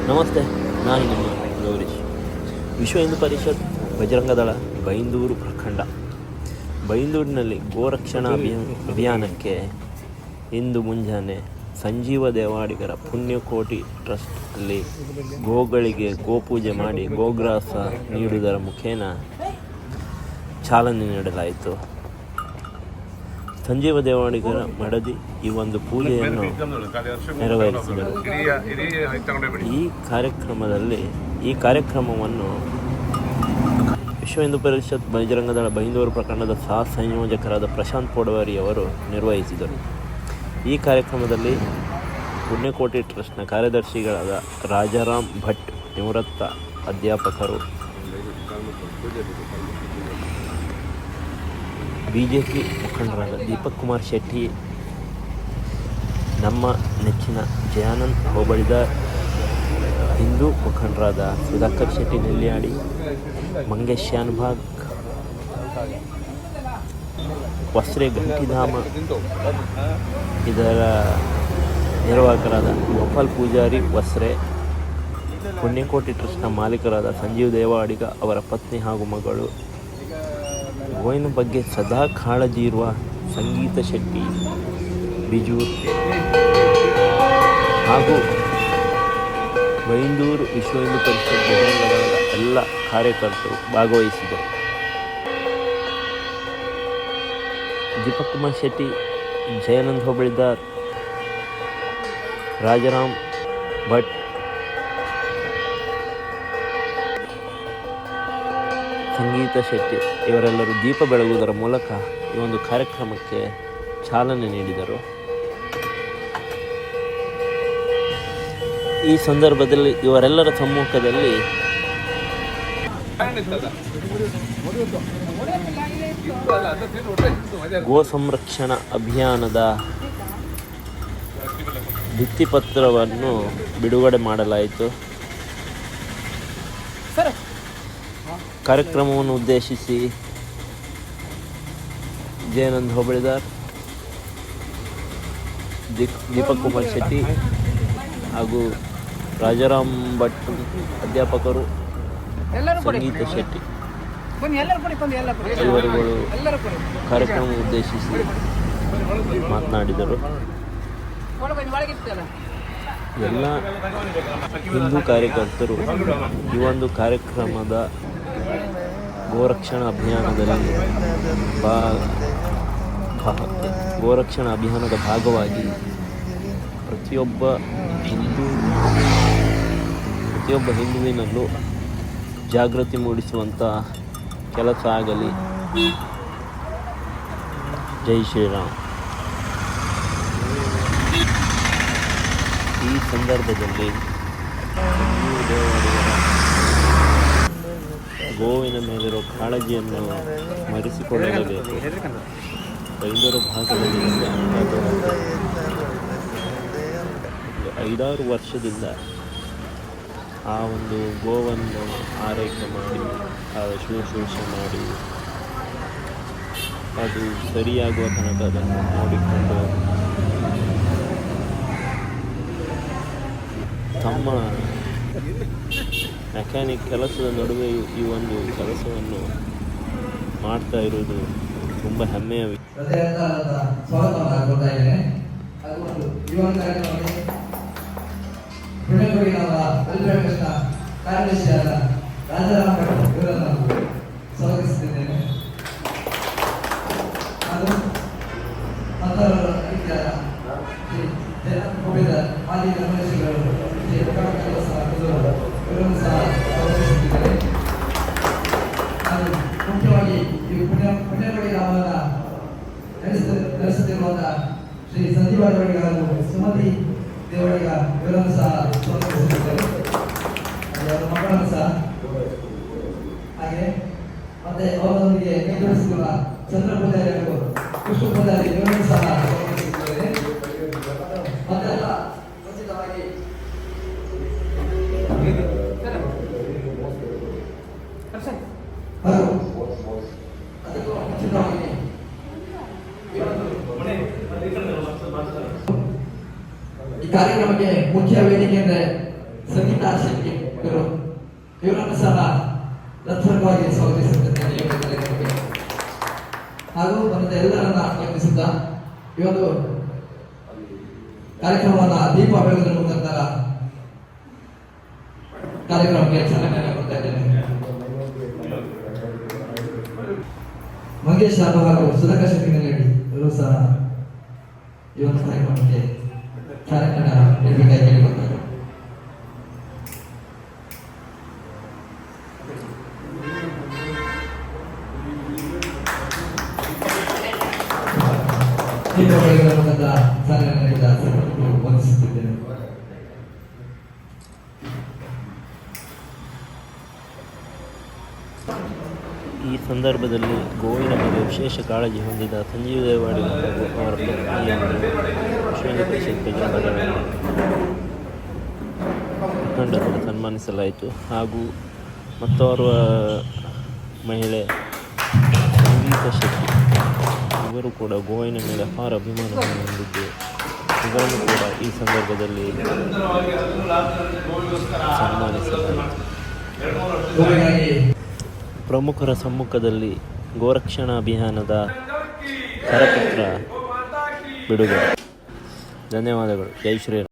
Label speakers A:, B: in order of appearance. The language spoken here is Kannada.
A: ನಮಸ್ತೆ, ನಾನು ನಿಮ್ಮ ಗೌರೀಶ್. ವಿಶ್ವ ಹಿಂದೂ ಪರಿಷತ್ ಬಜರಂಗದಳ ಬೈಂದೂರು ಪ್ರಖಂಡ ಬೈಂದೂರಿನಲ್ಲಿ ಗೋರಕ್ಷಣಾ ಅಭಿಯಾನಕ್ಕೆ ಇಂದು ಮುಂಜಾನೆ ಸಂಜೀವ ದೇವಾಡಿಗರ ಪುಣ್ಯಕೋಟಿ ಟ್ರಸ್ಟ್ ಅಲ್ಲಿ ಗೋಗಳಿಗೆ ಗೋಪೂಜೆ ಮಾಡಿ ಗೋಗ್ರಾಸ ನೀಡುವುದರ ಮುಖೇನ ಚಾಲನೆ ನೀಡಲಾಯಿತು. ಸಂಜೀವ ದೇವಾಡಿಗರ ಮಡದಿ ಈ ಒಂದು ಪೂಜೆಯನ್ನು ನೆರವೇರಿಸಿದರು. ಈ ಕಾರ್ಯಕ್ರಮವನ್ನು ವಿಶ್ವ ಹಿಂದೂ ಪರಿಷತ್ ಬಜರಂಗದಳ ಬೈಂದೂರು ಪ್ರಕರಣದ ಸಹ ಸಂಯೋಜಕರಾದ ಪ್ರಶಾಂತ್ ಪೋಡವಾರಿಯವರು ನಿರ್ವಹಿಸಿದರು. ಈ ಕಾರ್ಯಕ್ರಮದಲ್ಲಿ ಪುಣ್ಯಕೋಟಿ ಟ್ರಸ್ಟ್ನ ಕಾರ್ಯದರ್ಶಿಗಳಾದ ರಾಜಾರಾಮ್ ಭಟ್, ನಿವೃತ್ತ ಅಧ್ಯಾಪಕರು, ಬಿಜೆಪಿ ಮುಖಂಡರಾದ ದೀಪಕ್ ಕುಮಾರ್ ಶೆಟ್ಟಿ, ನಮ್ಮ ನೆಚ್ಚಿನ ಜಯಾನಂದ್ ಹೋಬಳಿದಾರ್, ಹಿಂದೂ ಮುಖಂಡರಾದ ಸುಧಾಕರ್ ಶೆಟ್ಟಿ ನೆಲ್ಲಿಯಾಡಿ, ಮಂಗೇಶ್ ಶಾನ್ಭಾಗ್, ವಸ್ರೆ ಗಂಟಿಧಾಮ, ಇದರ ನಿರ್ವಾಹಕರಾದ ಗೋಪಾಲ್ ಪೂಜಾರಿ ವಸ್ರೆ, ಪುಣ್ಯಕೋಟಿ ಟ್ರಸ್ಟ್ನ ಮಾಲೀಕರಾದ ಸಂಜೀವ್ ದೇವಾಡಿಗ, ಅವರ ಪತ್ನಿ ಹಾಗೂ ಮಗಳು, ಗೋವಿನ ಬಗ್ಗೆ ಸದಾ ಕಾಳಜಿ ಇರುವ ಸಂಗೀತ ಶೆಟ್ಟಿ ಬಿಜೂರ್ ಹಾಗೂ ಬೈಂದೂರು ವಿಶ್ವ ಹಿಂದೂ ಪರಿಷತ್ ಬಜರಂಗದಳದ ಎಲ್ಲ ಕಾರ್ಯಕರ್ತರು ಭಾಗವಹಿಸಿದರು. ದೀಪಕ್ ಕುಮಾರ್ ಶೆಟ್ಟಿ, ಜಯಾನಂದ್ ಹೋಬಳಿದಾರ್, ರಾಜಾರಾಮ್ ಭಟ್, ಸಂಗೀತ ಶೆಟ್ಟಿ ಇವರೆಲ್ಲರೂ ದೀಪ ಬೆಳಗುವುದರ ಮೂಲಕ ಈ ಒಂದು ಕಾರ್ಯಕ್ರಮಕ್ಕೆ ಚಾಲನೆ ನೀಡಿದರು. ಈ ಸಂದರ್ಭದಲ್ಲಿ ಇವರೆಲ್ಲರ ಸಮ್ಮುಖದಲ್ಲಿ ಗೋ ಸಂರಕ್ಷಣಾ ಅಭಿಯಾನದ ಭಿತ್ತಿಪತ್ರವನ್ನು ಬಿಡುಗಡೆ ಮಾಡಲಾಯಿತು. ಕಾರ್ಯಕ್ರಮವನ್ನು ಉದ್ದೇಶಿಸಿ ಜಯಾನಂದ್ ಹೋಬಳಿದಾರ್, ದೀಪಕ್ ಕುಮಾರ್ ಶೆಟ್ಟಿ ಹಾಗೂ ರಾಜಾರಾಮ್ ಭಟ್ ಅಧ್ಯಾಪಕರು, ಸಂಗೀತ ಶೆಟ್ಟಿ ಇವರುಗಳು ಕಾರ್ಯಕ್ರಮ ಉದ್ದೇಶಿಸಿ ಮಾತನಾಡಿದರು. ಎಲ್ಲ ಹಿಂದೂ ಕಾರ್ಯಕರ್ತರು ಈ ಒಂದು ಕಾರ್ಯಕ್ರಮದ ಗೋರಕ್ಷಣಾ ಅಭಿಯಾನದ ಭಾಗವಾಗಿ ಪ್ರತಿಯೊಬ್ಬ ಹಿಂದುವಿನಲ್ಲೂ ಜಾಗೃತಿ ಮೂಡಿಸುವಂಥ ಕೆಲಸ ಆಗಲಿ. ಜೈ ಶ್ರೀರಾಮ್. ಈ ಸಂದರ್ಭದಲ್ಲಿ ಗೋವಿನ ಮೇಲಿರೋ ಕಾಳಜಿಯನ್ನು ಸ್ಮರಿಸಿಕೊಳ್ಳಲೇಬೇಕು. ಬೈಂದೂರು ಭಾಗದಲ್ಲಿ 5-6 ವರ್ಷದಿಂದ ಆ ಒಂದು ಗೋವನ್ನು ಆರೈಕೆ ಮಾಡಿ, ಶುಶ್ರೂಷೆ ಮಾಡಿ, ಅದು ಸರಿಯಾಗುವ ತನಕ ಅದನ್ನು ನೋಡಿಕೊಂಡು ತಮ್ಮ ಮೆಕ್ಯಾನಿಕ್ ಕೆಲಸದ ನಡುವೆ ಈ ಒಂದು ಕೆಲಸವನ್ನು ಮಾಡ್ತಾ ಇರುವುದು ತುಂಬ ಹೆಮ್ಮೆಯ
B: ಮುಖ್ಯವಾಗಿ ಈ ಪುಣ್ಯಕೋಟಿ ಗ್ರಾಮದ ನಡೆಸುತ್ತಿರುವಂತಹ ಶ್ರೀ ಸಂಜೀವ ದೇವಡಿಗ ಹಾಗೂ ಸುಮತಿ ದೇವಡಿಗ ಇವರನ್ನು ಸಹ ಸ್ವಾಗತಿಸುತ್ತಿದ್ದಾರೆ. ಅವರ ಮಕ್ಕಳನ್ನು ಸಹ ಹಾಗೆ ಮತ್ತೆ ಅವರೊಂದಿಗೆ ಕೈಜೋಡಿಸಿರುವ ಚಂದ್ರ ಪೂಜಾರಿ ಹಾಗೂ ಕೃಷ್ಣ ಪೂಜಾರಿ ಇವರನ್ನು ಸಹ ಸ್ವಾಗತಿಸುತ್ತಿದ್ದಾರೆ. ಮತ್ತೆಲ್ಲ ಖಚಿತವಾಗಿ ಈ ಕಾರ್ಯಕ್ರಮಕ್ಕೆ ಮುಖ್ಯ ವೇದಿಕೆ ಅಂದರೆ ಸಂಗೀತ ಸಂಗೀತಾ ಶೆಟ್ಟಿ ಇವರನ್ನು ಸಹ ರತ್ನವಾಗಿ ಸ್ವಾಗತಿಸುತ್ತೇನೆ ಈ ಒಂದು ಕಾರ್ಯಕ್ರಮಕ್ಕೆ. ಹಾಗೂ ಬಂದ ಎಲ್ಲರನ್ನ ಸ್ವಾಗತಿಸುತ್ತಾ ಈ ಒಂದು ಕಾರ್ಯಕ್ರಮವನ್ನ ದೀಪ ಬೆಳಗುವುದರ ಮುಖಾಂತರ ಕಾರ್ಯಕ್ರಮಕ್ಕೆ ಚಾಲನೆಯನ್ನು ಕೊಡ್ತಾ ಇದ್ದೇನೆ. ಮಂಗೇಶ್ ಹಾಗೂ ಸುಧಾಕರ್ ಶೆಟ್ಟಿ ಇವರು ಸಹ ಈ ಒಂದು ಕಾರ್ಯಕ್ರಮಕ್ಕೆ ಚಾಲನೆಯನ್ನು ನೀಡಬೇಕಾಗಿ ಕೇಳಿಕೊಳ್ತಾರೆ. ದೀಪ ಬೆಳಗುವುದರ ಮುಖಾಂತರ ಚಾಲನೆಯನ್ನು ನೀಡಿದ ಸರ್ವರಿಗೂ ವಂದಿಸುತ್ತಿದ್ದೇನೆ.
A: ಈ ಸಂದರ್ಭದಲ್ಲಿ ಗೋವಿನ ಮೇಲೆ ವಿಶೇಷ ಕಾಳಜಿ ಹೊಂದಿದ ಸಂಜೀವ ದೇವಾಡಿ ಹಾಗೂ ಅವರ ಪತ್ನಿಯನ್ನು ಶ್ರೇಣಿ ಪರಿಷತ್ ಮುಖಂಡರಿಂದ ಸನ್ಮಾನಿಸಲಾಯಿತು. ಹಾಗೂ ಮತ್ತೋರ್ವ ಮಹಿಳೆ ಸಂಗೀತಾ ಶೆಟ್ಟಿ ಇವರು ಕೂಡ ಗೋವಿನ ಮೇಲೆ ಅಪಾರ ಅಭಿಮಾನವನ್ನು ಹೊಂದಿದ್ದು ಇವರನ್ನು ಕೂಡ ಈ ಸಂದರ್ಭದಲ್ಲಿ ಸನ್ಮಾನಿಸಲಾಯಿತು. ಪ್ರಮುಖರ ಸಮ್ಮುಖದಲ್ಲಿ ಗೋರಕ್ಷಣಾ ಅಭಿಯಾನದ ಕರಪತ್ರ ಬಿಡುಗಡೆ. ಧನ್ಯವಾದಗಳು. ಜೈ ಶ್ರೀರಾಮ್.